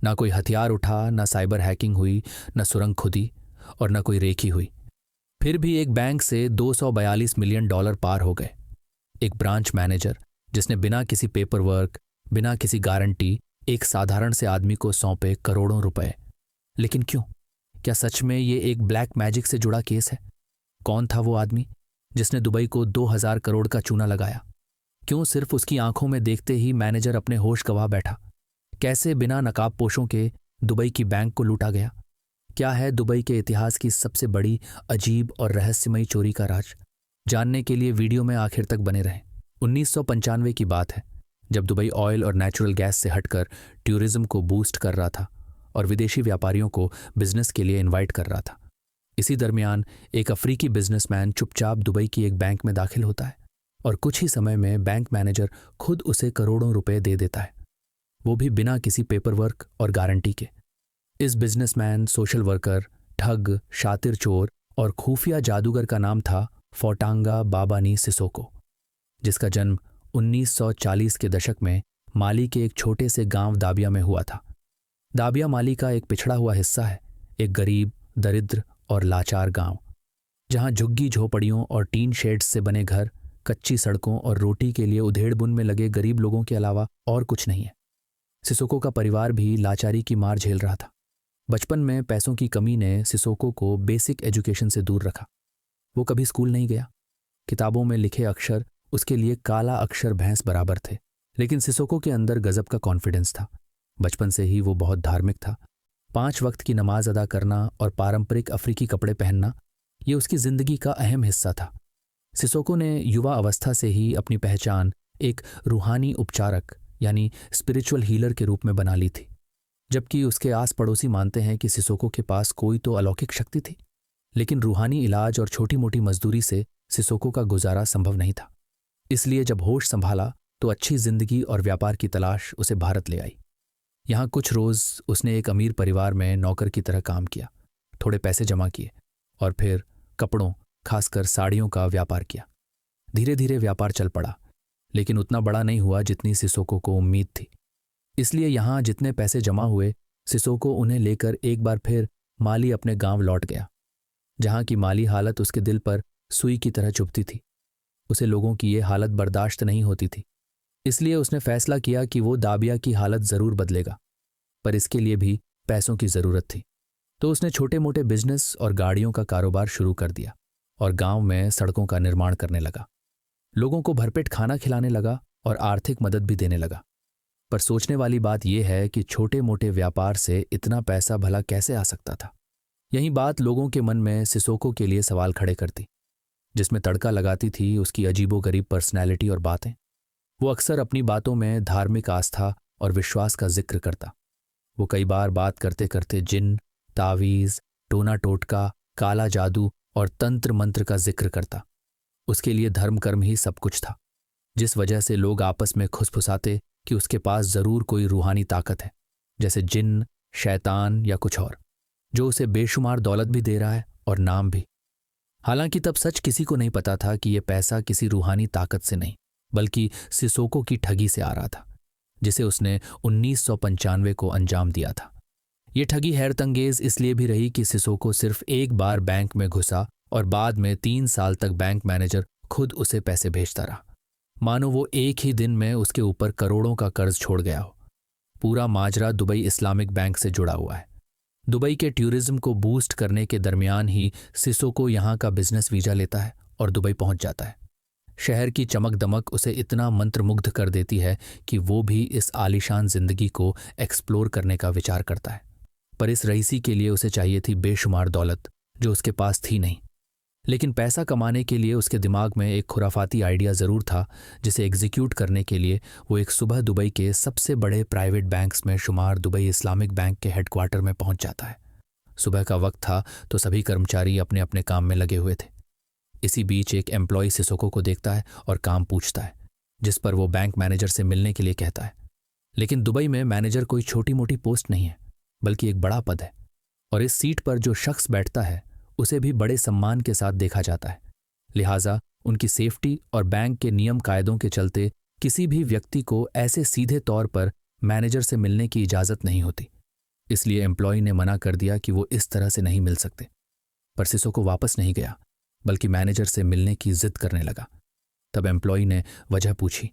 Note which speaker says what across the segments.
Speaker 1: ना कोई हथियार उठा, ना साइबर हैकिंग हुई, ना सुरंग खुदी और ना कोई रेकी हुई। फिर भी एक बैंक से $242 मिलियन पार हो गए। एक ब्रांच मैनेजर जिसने बिना किसी पेपर वर्क, बिना किसी गारंटी एक साधारण से आदमी को सौंपे करोड़ों रुपए। लेकिन क्यों? क्या सच में ये एक ब्लैक मैजिक से जुड़ा केस है? कौन था वो आदमी जिसने दुबई को 2000 करोड़ का चूना लगाया? क्यों सिर्फ उसकी आंखों में देखते ही मैनेजर अपने होश गंवा बैठा? कैसे बिना नकाबपोशों के दुबई की बैंक को लूटा गया? क्या है दुबई के इतिहास की सबसे बड़ी, अजीब और रहस्यमयी चोरी का राज? जानने के लिए वीडियो में आखिर तक बने रहें। 1995 की बात है, जब दुबई ऑयल और नेचुरल गैस से हटकर टूरिज्म को बूस्ट कर रहा था और विदेशी व्यापारियों को बिजनेस के लिए इनवाइट कर रहा था। इसी दरमियान एक अफ्रीकी बिजनेसमैन चुपचाप दुबई की एक बैंक में दाखिल होता है और कुछ ही समय में बैंक मैनेजर खुद उसे करोड़ों रुपए दे देता है, वो भी बिना किसी पेपर वर्क और गारंटी के। इस बिजनेसमैन, सोशल वर्कर, ठग, शातिर चोर और खुफिया जादूगर का नाम था फोटांगा बाबानी सिसोको, जिसका जन्म 1940 के दशक में माली के एक छोटे से गांव दाबिया में हुआ था। दाबिया माली का एक पिछड़ा हुआ हिस्सा है, एक गरीब, दरिद्र और लाचार गांव, जहां झुग्गी झोपड़ियों और टीन शेड्स से बने घर, कच्ची सड़कों और रोटी के लिए उधेड़-बुन में लगे गरीब लोगों के अलावा और कुछ नहीं है। सिसोको का परिवार भी लाचारी की मार झेल रहा था। बचपन में पैसों की कमी ने सिसोको को बेसिक एजुकेशन से दूर रखा। वो कभी स्कूल नहीं गया। किताबों में लिखे अक्षर उसके लिए काला अक्षर भैंस बराबर थे। लेकिन सिसोको के अंदर गजब का कॉन्फिडेंस था। बचपन से ही वो बहुत धार्मिक था। 5 वक्त की नमाज अदा करना और पारंपरिक अफ्रीकी कपड़े पहनना, ये उसकी जिंदगी का अहम हिस्सा था। सिसोको ने युवा अवस्था से ही अपनी पहचान एक रूहानी उपचारक यानी स्पिरिचुअल हीलर के रूप में बना ली थी। जबकि उसके आस पड़ोसी मानते हैं कि सिसोको के पास कोई तो अलौकिक शक्ति थी, लेकिन रूहानी इलाज और छोटी मोटी मजदूरी से सिसोको का गुजारा संभव नहीं था। इसलिए जब होश संभाला तो अच्छी जिंदगी और व्यापार की तलाश उसे भारत ले आई। यहाँ कुछ रोज उसने एक अमीर परिवार में नौकर की तरह काम किया, थोड़े पैसे जमा किए और फिर कपड़ों, खासकर साड़ियों का व्यापार किया। धीरे धीरे व्यापार चल पड़ा, लेकिन उतना बड़ा नहीं हुआ जितनी सिसोको को उम्मीद थी। इसलिए यहाँ जितने पैसे जमा हुए, सिसोको उन्हें लेकर एक बार फिर माली अपने गांव लौट गया, जहाँ की माली हालत उसके दिल पर सुई की तरह चुभती थी। उसे लोगों की ये हालत बर्दाश्त नहीं होती थी। इसलिए उसने फैसला किया कि वो दाबिया की हालत जरूर बदलेगा, पर इसके लिए भी पैसों की जरूरत थी। तो उसने छोटे मोटे बिजनेस और गाड़ियों का कारोबार शुरू कर दिया और गांव में सड़कों का निर्माण करने लगा। लोगों को भरपेट खाना खिलाने लगा और आर्थिक मदद भी देने लगा। पर सोचने वाली बात यह है कि छोटे मोटे व्यापार से इतना पैसा भला कैसे आ सकता था? यही बात लोगों के मन में सिसोको के लिए सवाल खड़े करती, जिसमें तड़का लगाती थी उसकी अजीबोगरीब पर्सनैलिटी और बातें। वो अक्सर अपनी बातों में धार्मिक आस्था और विश्वास का जिक्र करता। वो कई बार बात करते करते जिन, तावीज, टोना टोटका, काला जादू और तंत्र मंत्र का जिक्र करता। उसके लिए धर्म कर्म ही सब कुछ था, जिस वजह से लोग आपस में खुसफुसाते कि उसके पास जरूर कोई रूहानी ताकत है, जैसे जिन, शैतान या कुछ और, जो उसे बेशुमार दौलत भी दे रहा है और नाम भी। हालांकि तब सच किसी को नहीं पता था कि यह पैसा किसी रूहानी ताकत से नहीं, बल्कि सिसोको की ठगी से आ रहा था, जिसे उसने 1995 को अंजाम दिया था। ये ठगी हैरतंगेज इसलिए भी रही कि सिसोको सिर्फ एक बार बैंक में घुसा और बाद में 3 साल तक बैंक मैनेजर खुद उसे पैसे भेजता रहा, मानो वो एक ही दिन में उसके ऊपर करोड़ों का कर्ज छोड़ गया हो। पूरा माजरा दुबई इस्लामिक बैंक से जुड़ा हुआ है। दुबई के टूरिज्म को बूस्ट करने के दरमियान ही सिसोको यहाँ का बिजनेस वीजा लेता है और दुबई पहुंच जाता है। शहर की चमक दमक उसे इतना मंत्रमुग्ध कर देती है कि वो भी इस आलीशान जिंदगी को एक्सप्लोर करने का विचार करता है। पर इस रईसी के लिए उसे चाहिए थी बेशुमार दौलत, जो उसके पास थी नहीं। लेकिन पैसा कमाने के लिए उसके दिमाग में एक खुराफाती आइडिया ज़रूर था, जिसे एग्जीक्यूट करने के लिए वो एक सुबह दुबई के सबसे बड़े प्राइवेट बैंक्स में शुमार दुबई इस्लामिक बैंक के हेडक्वार्टर में पहुंच जाता है। सुबह का वक्त था तो सभी कर्मचारी अपने अपने काम में लगे हुए थे। इसी बीच एक एम्प्लॉय सिसोको को देखता है और काम पूछता है, जिस पर वो बैंक मैनेजर से मिलने के लिए कहता है। लेकिन दुबई में मैनेजर कोई छोटी मोटी पोस्ट नहीं है, बल्कि एक बड़ा पद है, और इस सीट पर जो शख्स बैठता है उसे भी बड़े सम्मान के साथ देखा जाता है। लिहाजा उनकी सेफ्टी और बैंक के नियम कायदों के चलते किसी भी व्यक्ति को ऐसे सीधे तौर पर मैनेजर से मिलने की इजाज़त नहीं होती। इसलिए एम्प्लॉय ने मना कर दिया कि वो इस तरह से नहीं मिल सकते। पर सिसोको वापस नहीं गया, बल्कि मैनेजर से मिलने की जिद करने लगा। तब एम्प्लॉय ने वजह पूछी,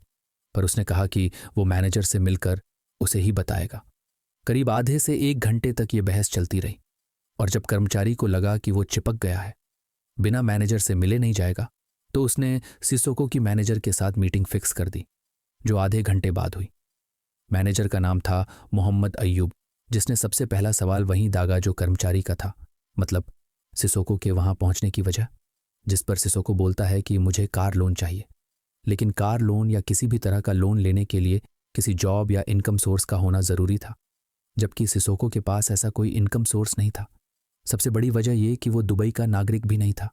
Speaker 1: पर उसने कहा कि वो मैनेजर से मिलकर उसे ही बताएगा। करीब आधे से 1 घंटे तक ये बहस चलती रही, और जब कर्मचारी को लगा कि वो चिपक गया है, बिना मैनेजर से मिले नहीं जाएगा, तो उसने सिसोको की मैनेजर के साथ मीटिंग फिक्स कर दी, जो आधे घंटे बाद हुई। मैनेजर का नाम था मोहम्मद अय्यूब, जिसने सबसे पहला सवाल वहीं दागा जो कर्मचारी का था, मतलब सिसोको के वहां पहुंचने की वजह। जिस पर सिसोको बोलता है कि मुझे कार लोन चाहिए, लेकिन कार लोन या किसी भी तरह का लोन लेने के लिए किसी जॉब या इनकम सोर्स का होना जरूरी था, जबकि सिसोको के पास ऐसा कोई इनकम सोर्स नहीं था। सबसे बड़ी वजह यह कि वो दुबई का नागरिक भी नहीं था,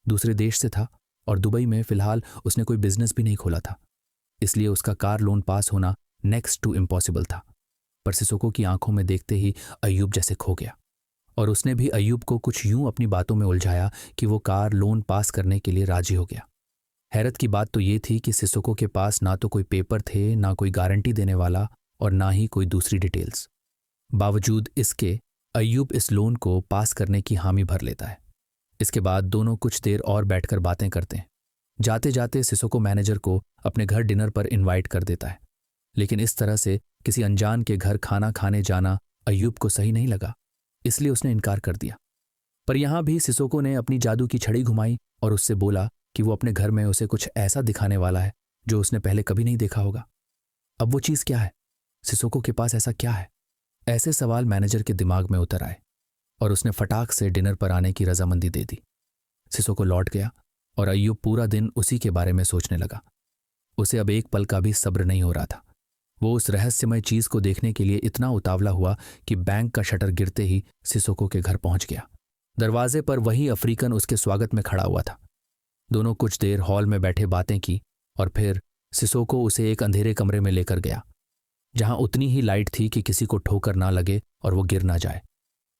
Speaker 1: दूसरे देश से था, और दुबई में फिलहाल उसने कोई बिजनेस भी नहीं खोला था। इसलिए उसका कार लोन पास होना नेक्स्ट टू इम्पॉसिबल था। पर सिसोको की आंखों में देखते ही अय्यूब जैसे खो गया, और उसने भी अय्यूब को कुछ यूं अपनी बातों में उलझाया कि वो कार लोन पास करने के लिए राजी हो गया। हैरत की बात तो ये थी कि सिसोको के पास ना तो कोई पेपर थे, ना कोई गारंटी देने वाला, और ना ही कोई दूसरी डिटेल्स। बावजूद इसके अय्यूब इस लोन को पास करने की हामी भर लेता है। इसके बाद दोनों कुछ देर और बैठकर बातें करते हैं। जाते जाते सिसोको मैनेजर को अपने घर डिनर पर इनवाइट कर देता है, लेकिन इस तरह से किसी अनजान के घर खाना खाने जाना अय्यूब को सही नहीं लगा, इसलिए उसने इनकार कर दिया। पर यहां भी सिसोको ने अपनी जादू की छड़ी घुमाई और उससे बोला कि वो अपने घर में उसे कुछ ऐसा दिखाने वाला है जो उसने पहले कभी नहीं देखा होगा। अब वो चीज क्या है? सिसोको के पास ऐसा क्या है? ऐसे सवाल मैनेजर के दिमाग में उतर आए, और उसने फटाक से डिनर पर आने की रजामंदी दे दी। सिसोको लौट गया, और अय्यूब पूरा दिन उसी के बारे में सोचने लगा। उसे अब एक पल का भी सब्र नहीं हो रहा था। वो उस रहस्यमय चीज को देखने के लिए इतना उतावला हुआ कि बैंक का शटर गिरते ही सिसोको के घर पहुंच गया। दरवाजे पर वही अफ्रीकन उसके स्वागत में खड़ा हुआ था। दोनों कुछ देर हॉल में बैठे बातें की, और फिर सिसोको उसे एक अंधेरे कमरे में लेकर गया, जहां उतनी ही लाइट थी कि किसी को ठोकर ना लगे और वो गिर ना जाए।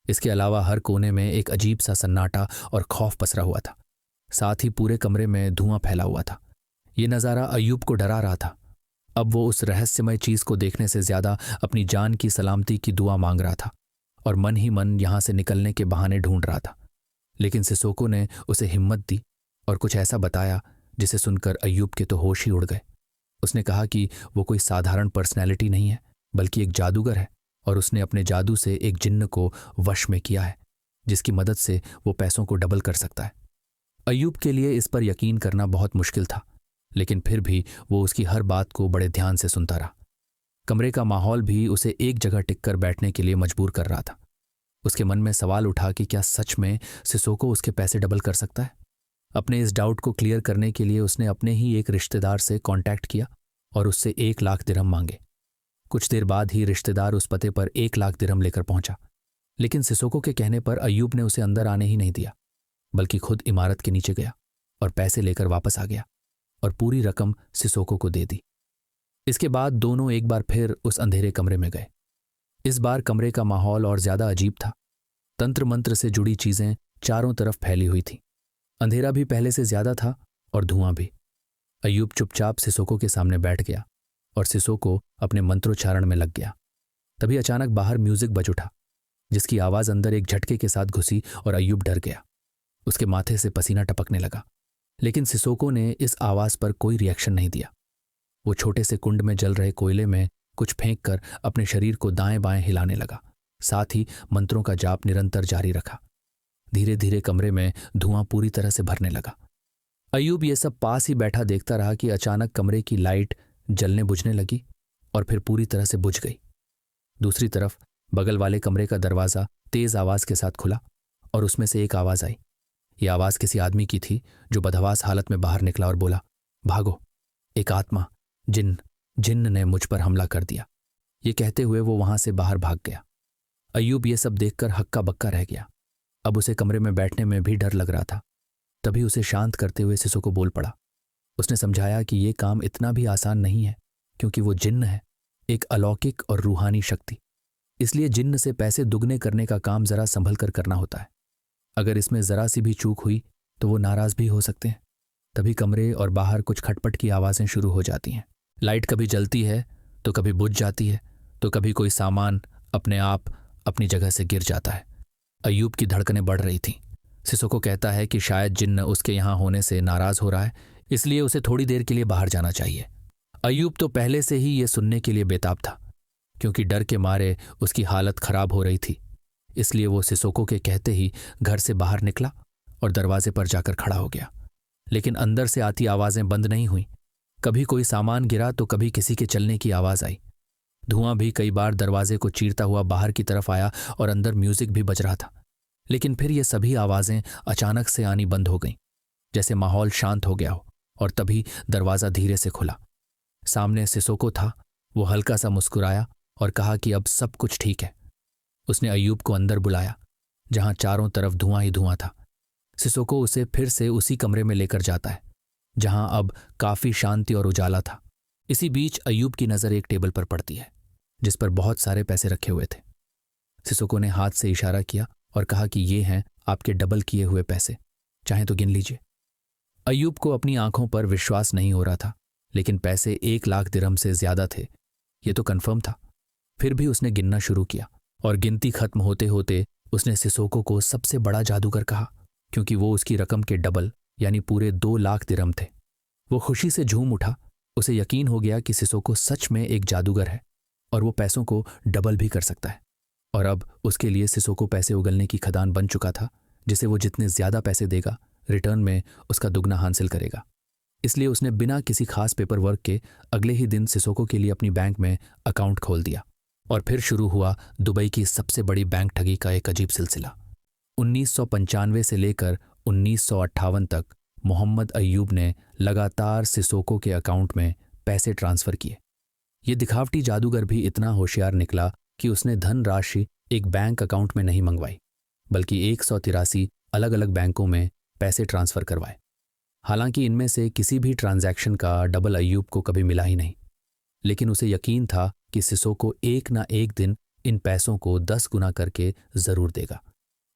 Speaker 1: इसके अलावा हर कोने में एक अजीब सा सन्नाटा और खौफ पसरा हुआ था। साथ ही पूरे कमरे में धुआं फैला हुआ था। ये नज़ारा अय्यूब को डरा रहा था। अब वो उस रहस्यमय चीज को देखने से ज्यादा अपनी जान की सलामती की दुआ मांग रहा था, और मन ही मन यहां से निकलने के बहाने ढूंढ रहा था। लेकिन सिसोको ने उसे हिम्मत दी और कुछ ऐसा बताया जिसे सुनकर अय्यूब के तो होश ही उड़ गए। उसने कहा कि वो कोई साधारण पर्सनैलिटी नहीं है, बल्कि एक जादूगर है, और उसने अपने जादू से एक जिन्न को वश में किया है, जिसकी मदद से वो पैसों को डबल कर सकता है। अय्यूब के लिए इस पर यकीन करना बहुत मुश्किल था, लेकिन फिर भी वो उसकी हर बात को बड़े ध्यान से सुनता रहा। कमरे का माहौल भी उसे एक जगह टिककर बैठने के लिए मजबूर कर रहा था। उसके मन में सवाल उठा कि क्या सच में सिसोको उसके पैसे डबल कर सकता है। अपने इस डाउट को क्लियर करने के लिए उसने अपने ही एक रिश्तेदार से कांटेक्ट किया और उससे 1 लाख दिरहम मांगे। कुछ देर बाद ही रिश्तेदार उस पते पर 1 लाख दिरहम लेकर पहुंचा, लेकिन सिसोको के कहने पर अय्यूब ने उसे अंदर आने ही नहीं दिया, बल्कि खुद इमारत के नीचे गया और पैसे लेकर वापस आ गया और पूरी रकम सिसोको को दे दी। इसके बाद दोनों एक बार फिर उस अंधेरे कमरे में गए। इस बार कमरे का माहौल और ज्यादा अजीब था। तंत्र मंत्र से जुड़ी चीजें चारों तरफ फैली हुई थी। अंधेरा भी पहले से ज्यादा था और धुआं भी। अय्यूब चुपचाप सिसोको के सामने बैठ गया और सिसोको अपने मंत्रोच्चारण में लग गया। तभी अचानक बाहर म्यूजिक बज उठा, जिसकी आवाज अंदर एक झटके के साथ घुसी और अय्यूब डर गया। उसके माथे से पसीना टपकने लगा, लेकिन सिसोको ने इस आवाज पर कोई रिएक्शन नहीं दिया। वो छोटे से कुंड में जल रहे कोयले में कुछ फेंक कर अपने शरीर को दाएं बाएं हिलाने लगा, साथ ही मंत्रों का जाप निरंतर जारी रखा। धीरे धीरे कमरे में धुआं पूरी तरह से भरने लगा। अय्यूब ये सब पास ही बैठा देखता रहा कि अचानक कमरे की लाइट जलने बुझने लगी और फिर पूरी तरह से बुझ गई। दूसरी तरफ बगल वाले कमरे का दरवाजा तेज आवाज के साथ खुला और उसमें से एक आवाज आई। ये आवाज किसी आदमी की थी जो बदहवास हालत में बाहर निकला और बोला, भागो, एक आत्मा जिन्न ने मुझ पर हमला कर दिया। ये कहते हुए वो वहां से बाहर भाग गया। अय्यूब ये सब देखकर हक्का बक्का रह गया। अब उसे कमरे में बैठने में भी डर लग रहा था। तभी उसे शांत करते हुए सिसोको बोल पड़ा। उसने समझाया कि ये काम इतना भी आसान नहीं है, क्योंकि वो जिन्न है, एक अलौकिक और रूहानी शक्ति। इसलिए जिन्न से पैसे दुगने करने का काम जरा संभल कर करना होता है। अगर इसमें जरा सी भी चूक हुई तो वो नाराज भी हो सकते हैं। तभी कमरे और बाहर कुछ खटपट की आवाजें शुरू हो जाती हैं। लाइट कभी जलती है तो कभी बुझ जाती है, तो कभी कोई सामान अपने आप अपनी जगह से गिर जाता है। अय्यूब की धड़कनें बढ़ रही थीं। सिसोको कहता है कि शायद जिन्न उसके यहाँ होने से नाराज हो रहा है, इसलिए उसे थोड़ी देर के लिए बाहर जाना चाहिए। अय्यूब तो पहले से ही ये सुनने के लिए बेताब था, क्योंकि डर के मारे उसकी हालत खराब हो रही थी। इसलिए वो सिसोको के कहते ही घर से बाहर निकला और दरवाजे पर जाकर खड़ा हो गया। लेकिन अंदर से आती आवाजें बंद नहीं हुई। कभी कोई सामान गिरा तो कभी किसी के चलने की आवाज आई। धुआं भी कई बार दरवाजे को चीरता हुआ बाहर की तरफ आया और अंदर म्यूजिक भी बज रहा था। लेकिन फिर ये सभी आवाजें अचानक से आनी बंद हो गईं, जैसे माहौल शांत हो गया हो। और तभी दरवाजा धीरे से खुला। सामने सिसोको था। वो हल्का सा मुस्कुराया और कहा कि अब सब कुछ ठीक है। उसने अय्यूब को अंदर बुलाया, जहां चारों तरफ धुआं ही धुआं था। सिसोको उसे फिर से उसी कमरे में लेकर जाता है, जहां अब काफी शांति और उजाला था। इसी बीच अय्यूब की नजर एक टेबल पर पड़ती है, जिस पर बहुत सारे पैसे रखे हुए थे। सिसोको ने हाथ से इशारा किया और कहा कि ये हैं आपके डबल किए हुए पैसे, चाहे तो गिन लीजिए। अय्यूब को अपनी आंखों पर विश्वास नहीं हो रहा था, लेकिन पैसे 1,00,000 दिरहम से ज्यादा थे, ये तो कन्फर्म था। फिर भी उसने गिनना शुरू किया और गिनती खत्म होते होते उसने सिसोको को सबसे बड़ा जादूगर कहा, क्योंकि वो उसकी रकम के डबल यानी पूरे 2,00,000 दिरहम थे। वो खुशी से झूम उठा। उसे यकीन हो गया कि सिसोको सच में एक जादूगर है और वो पैसों को डबल भी कर सकता है। और अब उसके लिए सिसोको पैसे उगलने की खदान बन चुका था, जिसे वो जितने ज्यादा पैसे देगा रिटर्न में उसका दुगना हासिल करेगा। इसलिए उसने बिना किसी खास पेपर वर्क के अगले ही दिन सिसोको के लिए अपनी बैंक में अकाउंट खोल दिया। और फिर शुरू हुआ दुबई की सबसे बड़ी बैंक ठगी का एक अजीब सिलसिला। 1995 से लेकर 1958 तक मोहम्मद अय्यूब ने लगातार सिसोको के अकाउंट में पैसे ट्रांसफर किए। ये दिखावटी जादूगर भी इतना होशियार निकला कि उसने धन राशि एक बैंक अकाउंट में नहीं मंगवाई, बल्कि 183 अलग अलग बैंकों में पैसे ट्रांसफर करवाए। हालांकि इनमें से किसी भी ट्रांजैक्शन का डबल अय्यूब को कभी मिला ही नहीं, लेकिन उसे यकीन था कि सिसोको एक ना एक दिन इन पैसों को 10 गुना करके जरूर देगा।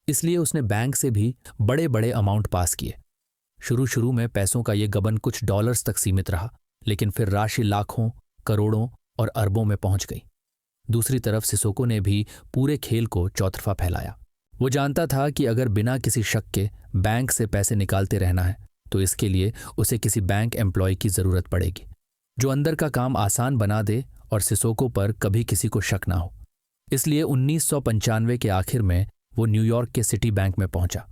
Speaker 1: इसलिए उसने बैंक से भी बड़े बड़े अमाउंट पास किए। शुरू में पैसों का ये गबन कुछ डॉलर्स तक सीमित रहा, लेकिन फिर राशि लाखों, करोड़ों और अरबों में पहुंच गई। दूसरी तरफ सिसोको ने भी पूरे खेल को चौतरफा फैलाया। वो जानता था कि अगर बिना किसी शक के बैंक से पैसे निकालते रहना है तो इसके लिए उसे किसी बैंक एम्प्लॉय की जरूरत पड़ेगी, जो अंदर का काम आसान बना दे और सिसोको पर कभी किसी को शक ना हो। इसलिए 1995 के आखिर में वो न्यूयॉर्क के सिटी बैंक में पहुंचा।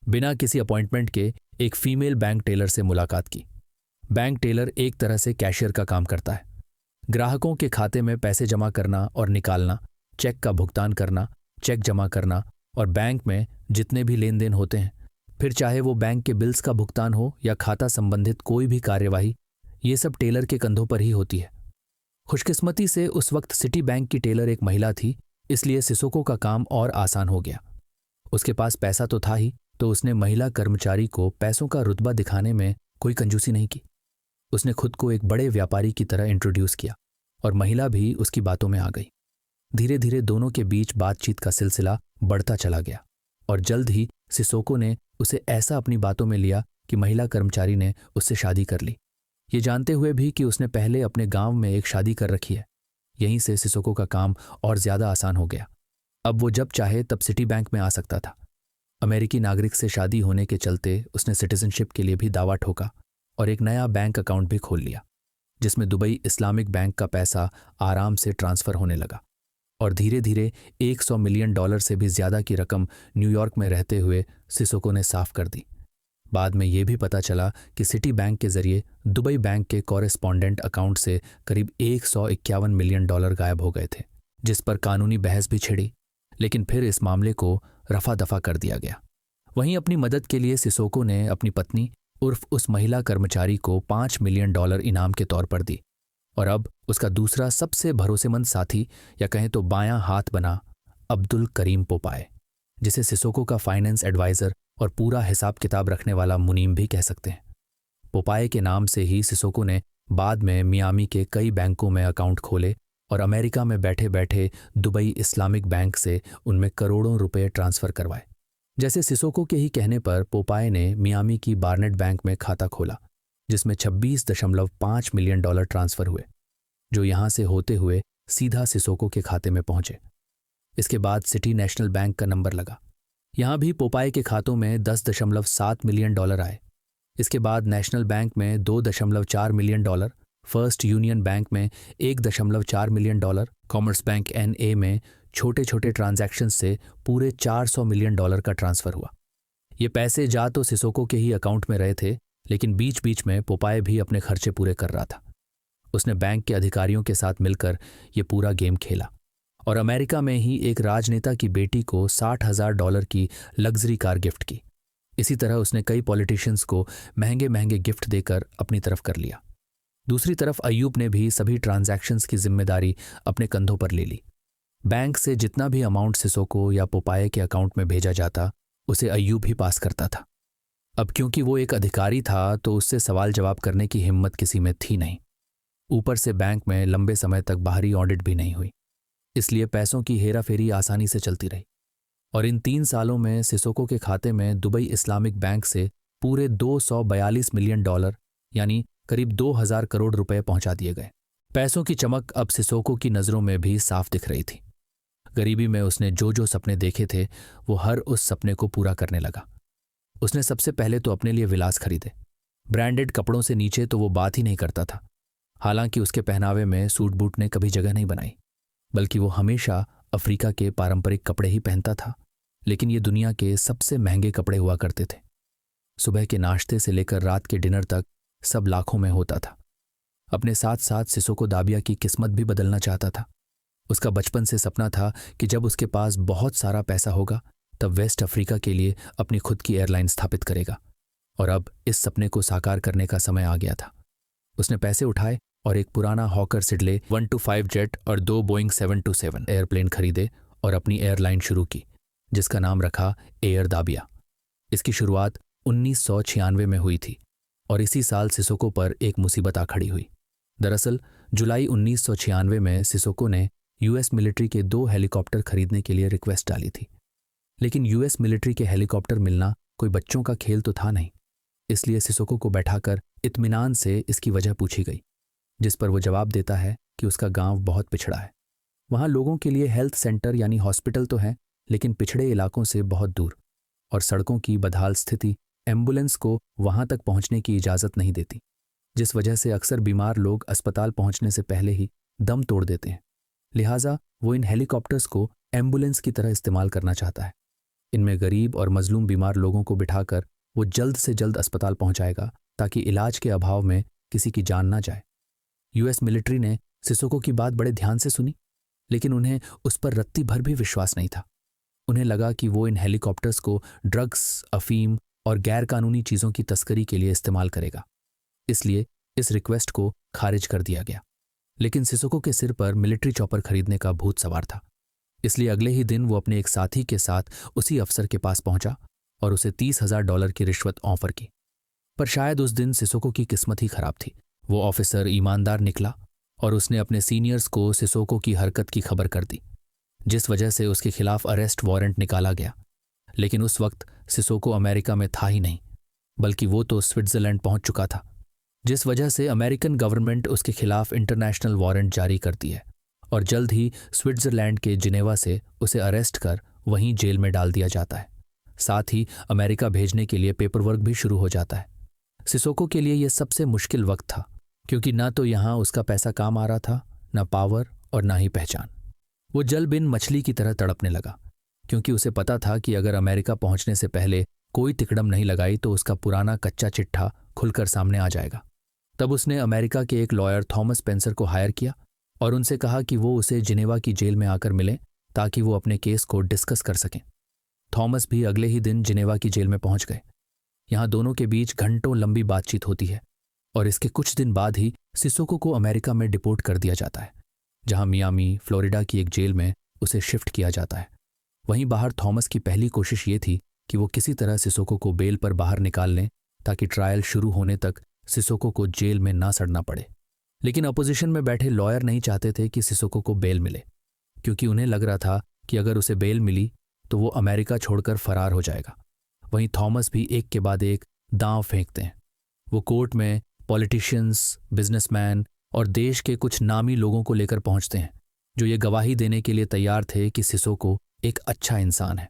Speaker 1: बिना किसी अपॉइंटमेंट के एक फीमेल बैंक टेलर से मुलाकात की। बैंक टेलर एक तरह से कैशियर का काम करता है। ग्राहकों के खाते में पैसे जमा करना और निकालना, चेक का भुगतान करना, चेक जमा करना और बैंक में जितने भी लेन देन होते हैं, फिर चाहे वो बैंक के बिल्स का भुगतान हो या खाता संबंधित कोई भी कार्यवाही, ये सब टेलर के कंधों पर ही होती है। खुशकिस्मती से उस वक्त सिटी बैंक की टेलर एक महिला थी, इसलिए सिसोको का काम और आसान हो गया। उसके पास पैसा तो था ही, तो उसने महिला कर्मचारी को पैसों का रुतबा दिखाने में कोई कंजूसी नहीं की। उसने खुद को एक बड़े व्यापारी की तरह इंट्रोड्यूस किया और महिला भी उसकी बातों में आ गई। धीरे धीरे दोनों के बीच बातचीत का सिलसिला बढ़ता चला गया और जल्द ही सिसोको ने उसे ऐसा अपनी बातों में लिया कि महिला कर्मचारी ने उससे शादी कर ली, ये जानते हुए भी कि उसने पहले अपने गांव में एक शादी कर रखी है। यहीं से सिसोको का काम और ज्यादा आसान हो गया। अब वो जब चाहे तब सिटी बैंक में आ सकता था। अमेरिकी नागरिक से शादी होने के चलते उसने सिटीजनशिप के लिए भी दावा ठोका और एक नया बैंक अकाउंट भी खोल लिया, जिसमें दुबई इस्लामिक बैंक का पैसा आराम से ट्रांसफर होने लगा। और धीरे धीरे $100 मिलियन से भी ज्यादा की रकम न्यूयॉर्क में रहते हुए सिसोको ने साफ कर दी। बाद में यह भी पता चला कि सिटी बैंक के जरिए दुबई बैंक के कॉरेस्पॉन्डेंट अकाउंट से करीब $151 मिलियन गायब हो गए थे, जिस पर कानूनी बहस भी छिड़ी, लेकिन फिर इस मामले को रफा दफा कर दिया गया। वहीं अपनी मदद के लिए सिसोको ने अपनी पत्नी उर्फ उस महिला कर्मचारी को $5 मिलियन इनाम के तौर पर दी। और अब उसका दूसरा सबसे भरोसेमंद साथी या कहें तो बायां हाथ बना अब्दुल करीम पोपाए, जिसे सिसोको का फाइनेंस एडवाइजर और पूरा हिसाब किताब रखने वाला मुनीम भी कह सकते हैं। पोपाए के नाम से ही सिसोको ने बाद में मियामी के कई बैंकों में अकाउंट खोले और अमेरिका में बैठे बैठे दुबई इस्लामिक बैंक से उनमें करोड़ों रुपए ट्रांसफर करवाए। जैसे सिसोको के ही कहने पर पोपाए ने मियामी की बार्नेट बैंक में खाता खोला, जिसमें $26.5 मिलियन ट्रांसफर हुए, जो यहां से होते हुए सीधा सिसोको के खाते में पहुंचे। इसके बाद सिटी नेशनल बैंक का नंबर लगा। यहाँ भी पोपाय के खातों में 10.7 मिलियन डॉलर आए। इसके बाद नेशनल बैंक में 2.4 million dollar, first union bank में 1.4 million dollar, commerce bank NA में छोटे छोटे ट्रांजैक्शन से पूरे 400 मिलियन डॉलर का ट्रांसफर हुआ। ये पैसे जा तो सिसोको के ही अकाउंट में रहे थे, लेकिन बीच बीच में पोपाय भी अपने खर्चे पूरे कर रहा था। उसने बैंक के अधिकारियों के साथ मिलकर ये पूरा गेम खेला और अमेरिका में ही एक राजनेता की बेटी को $60,000 की लग्जरी कार गिफ्ट की। इसी तरह उसने कई पॉलिटिशियंस को महंगे महंगे गिफ्ट देकर अपनी तरफ कर लिया। दूसरी तरफ अय्यूब ने भी सभी ट्रांजैक्शंस की जिम्मेदारी अपने कंधों पर ले ली। बैंक से जितना भी अमाउंट सिसोको या पोपाय के अकाउंट में भेजा जाता उसे अय्यूब ही पास करता था। अब क्योंकि वो एक अधिकारी था तो उससे सवाल जवाब करने की हिम्मत किसी में थी नहीं। ऊपर से बैंक में लंबे समय तक बाहरी ऑडिट भी नहीं हुई, इसलिए पैसों की हेराफेरी आसानी से चलती रही। और इन 3 सालों में सिसोको के खाते में दुबई इस्लामिक बैंक से पूरे 242 मिलियन डॉलर यानी करीब 2000 करोड़ रुपए पहुंचा दिए गए। पैसों की चमक अब सिसोको की नज़रों में भी साफ दिख रही थी। गरीबी में उसने जो जो सपने देखे थे वो हर उस सपने को पूरा करने लगा। उसने सबसे पहले तो अपने लिए विलास खरीदे। ब्रांडेड कपड़ों से नीचे तो वो बात ही नहीं करता था। हालांकि उसके पहनावे में सूट बूट ने कभी जगह नहीं बनाई, बल्कि वो हमेशा अफ्रीका के पारंपरिक कपड़े ही पहनता था। लेकिन ये दुनिया के सबसे महंगे कपड़े हुआ करते थे। सुबह के नाश्ते से लेकर रात के डिनर तक सब लाखों में होता था। अपने साथ साथ सिसोको दाबिया की किस्मत भी बदलना चाहता था। उसका बचपन से सपना था कि जब उसके पास बहुत सारा पैसा होगा तब वेस्ट अफ्रीका के लिए अपनी खुद की एयरलाइन स्थापित करेगा। और अब इस सपने को साकार करने का समय आ गया था। उसने पैसे उठाए और एक पुराना हॉकर सिडले 125 जेट और 2 बोइंग 727 एयरप्लेन खरीदे और अपनी एयरलाइन शुरू की, जिसका नाम रखा एयर दाबिया। इसकी शुरुआत 1996 में हुई थी और इसी साल सिसोको पर एक मुसीबत आ खड़ी हुई। दरअसल जुलाई 1996 में सिसोको ने US मिलिट्री के 2 हेलीकॉप्टर खरीदने के लिए रिक्वेस्ट डाली थी। लेकिन US मिलिट्री के हेलीकॉप्टर मिलना कोई बच्चों का खेल तो था नहीं, इसलिए सिसोको को बैठाकर इत्मीनान से इसकी वजह पूछी गई, जिस पर वो जवाब देता है कि उसका गांव बहुत पिछड़ा है। वहाँ लोगों के लिए हेल्थ सेंटर यानी हॉस्पिटल तो है, लेकिन पिछड़े इलाकों से बहुत दूर, और सड़कों की बदहाल स्थिति एम्बुलेंस को वहां तक पहुंचने की इजाज़त नहीं देती, जिस वजह से अक्सर बीमार लोग अस्पताल पहुंचने से पहले ही दम तोड़ देते हैं। लिहाजा वो इन हेलीकॉप्टर्स को एम्बुलेंस की तरह इस्तेमाल करना चाहता है। इनमें गरीब और मजलूम बीमार लोगों को बिठाकर वो जल्द से जल्द अस्पताल पहुंचाएगा ताकि इलाज के अभाव में किसी की जान ना जाए। US मिलिट्री ने सिसोको की बात बड़े ध्यान से सुनी, लेकिन उन्हें उस पर रत्ती भर भी विश्वास नहीं था। उन्हें लगा कि वो इन हेलीकॉप्टर्स को ड्रग्स, अफीम और गैर कानूनी चीज़ों की तस्करी के लिए इस्तेमाल करेगा। इसलिए इस रिक्वेस्ट को खारिज कर दिया गया। लेकिन सिसोको के सिर पर मिलिट्री चॉपर खरीदने का भूत सवार था, इसलिए अगले ही दिन वो अपने एक साथी के साथ उसी अफसर के पास पहुंचा और उसे $30,000 की रिश्वत ऑफर की। पर शायद उस दिन सिसोको की किस्मत ही खराब थी। वो ऑफिसर ईमानदार निकला और उसने अपने सीनियर्स को सिसोको की हरकत की खबर कर दी, जिस वजह से उसके खिलाफ अरेस्ट वारंट निकाला गया। लेकिन उस वक्त सिसोको अमेरिका में था ही नहीं, बल्कि वो तो स्विट्जरलैंड पहुंच चुका था, जिस वजह से अमेरिकन गवर्नमेंट उसके खिलाफ इंटरनेशनल वारंट जारी करती है और जल्द ही स्विट्जरलैंड के जिनेवा से उसे अरेस्ट कर वहीं जेल में डाल दिया जाता है। साथ ही अमेरिका भेजने के लिए पेपरवर्क भी शुरू हो जाता है। सिसोको के लिए यह सबसे मुश्किल वक्त था, क्योंकि ना तो यहाँ उसका पैसा काम आ रहा था, ना पावर और ना ही पहचान। वो जल बिन मछली की तरह तड़पने लगा, क्योंकि उसे पता था कि अगर अमेरिका पहुंचने से पहले कोई तिकड़म नहीं लगाई तो उसका पुराना कच्चा चिट्ठा खुलकर सामने आ जाएगा। तब उसने अमेरिका के एक लॉयर थॉमस स्पेंसर को हायर किया और उनसे कहा कि वो उसे जिनेवा की जेल में आकर मिले ताकि वो अपने केस को डिस्कस कर सकें। थॉमस भी अगले ही दिन जिनेवा की जेल में पहुंच गए। यहाँ दोनों के बीच घंटों लंबी बातचीत होती है और इसके कुछ दिन बाद ही सिसोको को अमेरिका में डिपोर्ट कर दिया जाता है, जहाँ मियामी, फ्लोरिडा की एक जेल में उसे शिफ्ट किया जाता है। वहीं बाहर थॉमस की पहली कोशिश ये थी कि वो किसी तरह सिसोको को बेल पर बाहर निकाल लें ताकि ट्रायल शुरू होने तक सिसोको को जेल में ना सड़ना पड़े। लेकिन अपोजिशन में बैठे लॉयर नहीं चाहते थे कि सिसोको को बेल मिले, क्योंकि उन्हें लग रहा था कि अगर उसे बेल मिली तो वो अमेरिका छोड़कर फरार हो जाएगा। वहीं थॉमस भी एक के बाद एक दांव फेंकते हैं। वो कोर्ट में पॉलिटिशियंस, बिजनेसमैन और देश के कुछ नामी लोगों को लेकर पहुंचते हैं, जो ये गवाही देने के लिए तैयार थे कि सिसोको एक अच्छा इंसान है।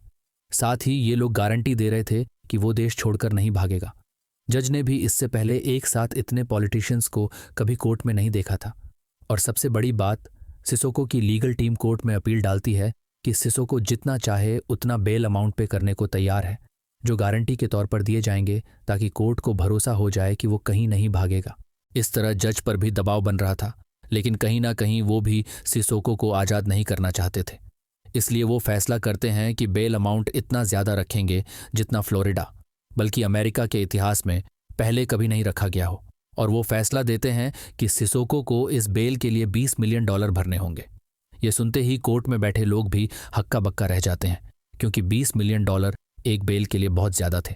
Speaker 1: साथ ही ये लोग गारंटी दे रहे थे कि वो देश छोड़कर नहीं भागेगा। जज ने भी इससे पहले एक साथ इतने पॉलिटिशियंस को कभी कोर्ट में नहीं देखा था। और सबसे बड़ी बात, सिसोको की लीगल टीम कोर्ट में अपील डालती है कि सिसोको जितना चाहे उतना बेल अमाउंट पे करने को तैयार है, जो गारंटी के तौर पर दिए जाएंगे ताकि कोर्ट को भरोसा हो जाए कि वो कहीं नहीं भागेगा। इस तरह जज पर भी दबाव बन रहा था, लेकिन कहीं ना कहीं वो भी सिसोको को आज़ाद नहीं करना चाहते थे। इसलिए वो फैसला करते हैं कि बेल अमाउंट इतना ज़्यादा रखेंगे जितना फ्लोरिडा, बल्कि अमेरिका के इतिहास में पहले कभी नहीं रखा गया हो। और वो फैसला देते हैं कि सिसोको को इस बेल के लिए $20 मिलियन भरने होंगे। ये सुनते ही कोर्ट में बैठे लोग भी हक्का बक्का रह जाते हैं, क्योंकि $20 मिलियन एक बेल के लिए बहुत ज़्यादा थे।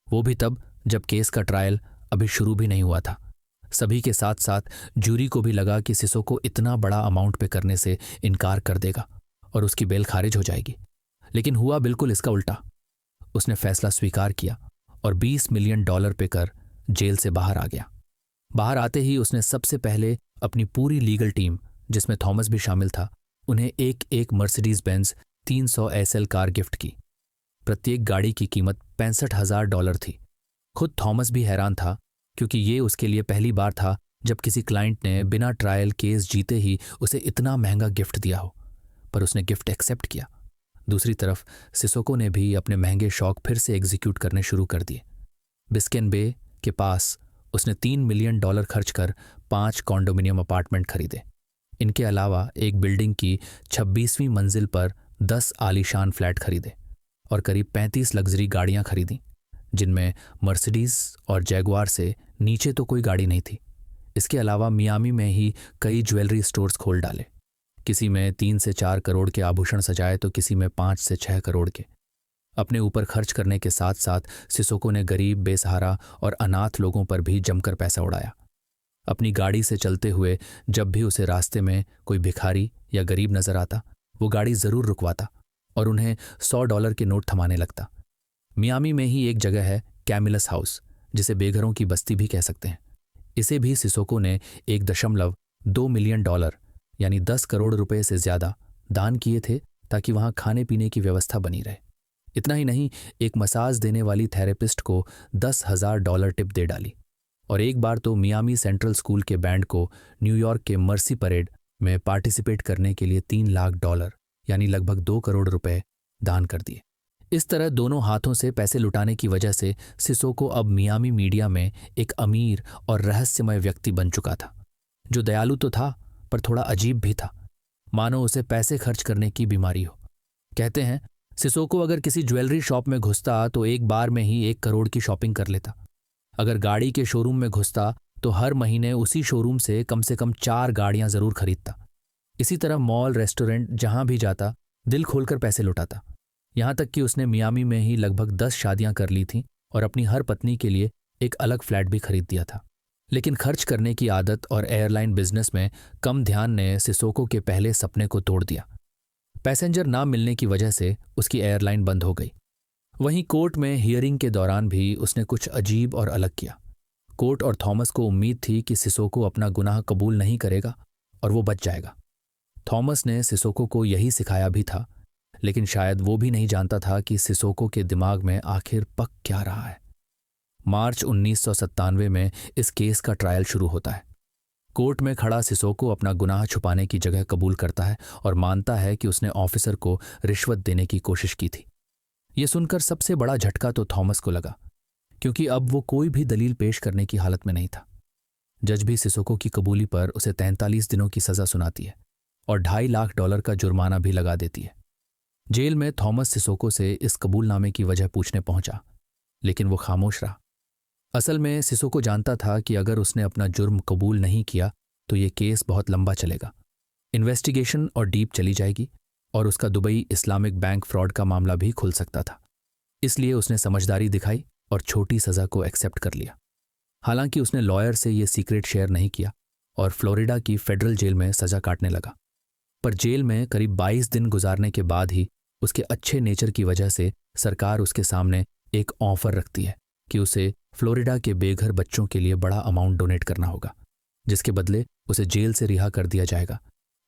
Speaker 1: वो भी तब जब केस का ट्रायल अभी शुरू भी नहीं हुआ था। सभी के साथ साथ जूरी को भी लगा कि सिसोको इतना बड़ा अमाउंट पे करने से इनकार कर देगा और उसकी बेल खारिज हो जाएगी। लेकिन हुआ बिल्कुल इसका उल्टा। उसने फैसला स्वीकार किया और $20 मिलियन पे कर जेल से बाहर आ गया। बाहर आते ही उसने सबसे पहले अपनी पूरी लीगल टीम, जिसमें थॉमस भी शामिल था, उन्हें एक एक Mercedes Benz 300 SL car gift की। प्रत्येक गाड़ी की कीमत $65,000 थी। खुद थॉमस भी हैरान था, क्योंकि ये उसके लिए पहली बार था जब किसी क्लाइंट ने बिना ट्रायल केस जीते ही उसे इतना महंगा गिफ्ट दिया हो। पर उसने गिफ्ट एक्सेप्ट किया। दूसरी तरफ सिसोको ने भी अपने महंगे शौक फिर से एग्जीक्यूट करने शुरू कर दिए। बिस्केन बे के पास उसने $3 मिलियन खर्च कर 5 कॉन्डोमिनियम अपार्टमेंट खरीदे। इनके अलावा एक बिल्डिंग की 26वीं मंजिल पर 10 आलीशान फ्लैट खरीदे और करीब 35 लग्जरी गाड़ियां खरीदी, जिनमें मर्सिडीज और जैगुआर से नीचे तो कोई गाड़ी नहीं थी। इसके अलावा मियामी में ही कई ज्वेलरी स्टोर्स खोल डाले। किसी में 3 से 4 करोड़ के आभूषण सजाए तो किसी में 5 से 6 करोड़ के। अपने ऊपर खर्च करने के साथ साथ सिसोको ने गरीब, बेसहारा और अनाथ लोगों पर भी जमकर पैसा उड़ाया। अपनी गाड़ी से चलते हुए जब भी उसे रास्ते में कोई भिखारी या गरीब नजर आता, वो गाड़ी जरूर रुकवाता और उन्हें $100 के नोट थमाने लगता। मियामी में ही एक जगह है कैमिलस हाउस, जिसे बेघरों की बस्ती भी कह सकते हैं। इसे भी सिसोको ने $1.2 मिलियन यानी 10 करोड़ रुपए से ज्यादा दान किए थे, ताकि वहां खाने पीने की व्यवस्था बनी रहे। इतना ही नहीं, एक मसाज देने वाली थेरेपिस्ट को $10,000 टिप दे डाली। और एक बार तो मियामी सेंट्रल स्कूल के बैंड को न्यूयॉर्क के मर्सी परेड में पार्टिसिपेट करने के लिए $3 लाख यानी लगभग 2 करोड़ रुपए दान कर दिए। इस तरह दोनों हाथों से पैसे लुटाने की वजह से सिसोको अब मियामी मीडिया में एक अमीर और रहस्यमय व्यक्ति बन चुका था, जो दयालु तो था पर थोड़ा अजीब भी था, मानो उसे पैसे खर्च करने की बीमारी हो। कहते हैं सिसोको अगर किसी ज्वेलरी शॉप में घुसता तो एक बार में ही 1 करोड़ की शॉपिंग कर लेता। अगर गाड़ी के शोरूम में घुसता तो हर महीने उसी शोरूम से कम 4 गाड़ियां जरूर खरीदता। इसी तरह मॉल, रेस्टोरेंट, जहां भी जाता दिल खोलकर पैसे लुटाता। यहां तक कि उसने मियामी में ही लगभग 10 शादियां कर ली थीं और अपनी हर पत्नी के लिए एक अलग फ्लैट भी खरीद दिया था। लेकिन खर्च करने की आदत और एयरलाइन बिजनेस में कम ध्यान ने सिसोको के पहले सपने को तोड़ दिया। पैसेंजर ना मिलने की वजह से उसकी एयरलाइन बंद हो गई। वहीं कोर्ट में हियरिंग के दौरान भी उसने कुछ अजीब और अलग किया। कोर्ट और थॉमस को उम्मीद थी कि सिसोको अपना गुनाह कबूल नहीं करेगा और वो बच जाएगा। थॉमस ने सिसोको को यही सिखाया भी था, लेकिन शायद वो भी नहीं जानता था कि सिसोको के दिमाग में आखिर पक क्या रहा है। मार्च 1997 में इस केस का ट्रायल शुरू होता है। कोर्ट में खड़ा सिसोको अपना गुनाह छुपाने की जगह कबूल करता है और मानता है कि उसने ऑफिसर को रिश्वत देने की कोशिश की थी। यह सुनकर सबसे बड़ा झटका तो थॉमस को लगा, क्योंकि अब वो कोई भी दलील पेश करने की हालत में नहीं था। जज भी सिसोको की कबूली पर उसे 43 दिनों की सजा सुनाती है और $2.5 लाख का जुर्माना भी लगा देती है। जेल में थॉमस सिसोको से इस कबूलनामे की वजह पूछने पहुंचा, लेकिन वो खामोश रहा। असल में सिसोको जानता था कि अगर उसने अपना जुर्म कबूल नहीं किया तो ये केस बहुत लंबा चलेगा, इन्वेस्टिगेशन और डीप चली जाएगी और उसका दुबई इस्लामिक बैंक फ्रॉड का मामला भी खुल सकता था। इसलिए उसने समझदारी दिखाई और छोटी सजा को एक्सेप्ट कर लिया। हालांकि उसने लॉयर से ये सीक्रेट शेयर नहीं किया और फ्लोरिडा की फेडरल जेल में सजा काटने लगा। पर जेल में करीब 22 दिन गुजारने के बाद ही उसके अच्छे नेचर की वजह से सरकार उसके सामने एक ऑफर रखती है कि उसे फ्लोरिडा के बेघर बच्चों के लिए बड़ा अमाउंट डोनेट करना होगा, जिसके बदले उसे जेल से रिहा कर दिया जाएगा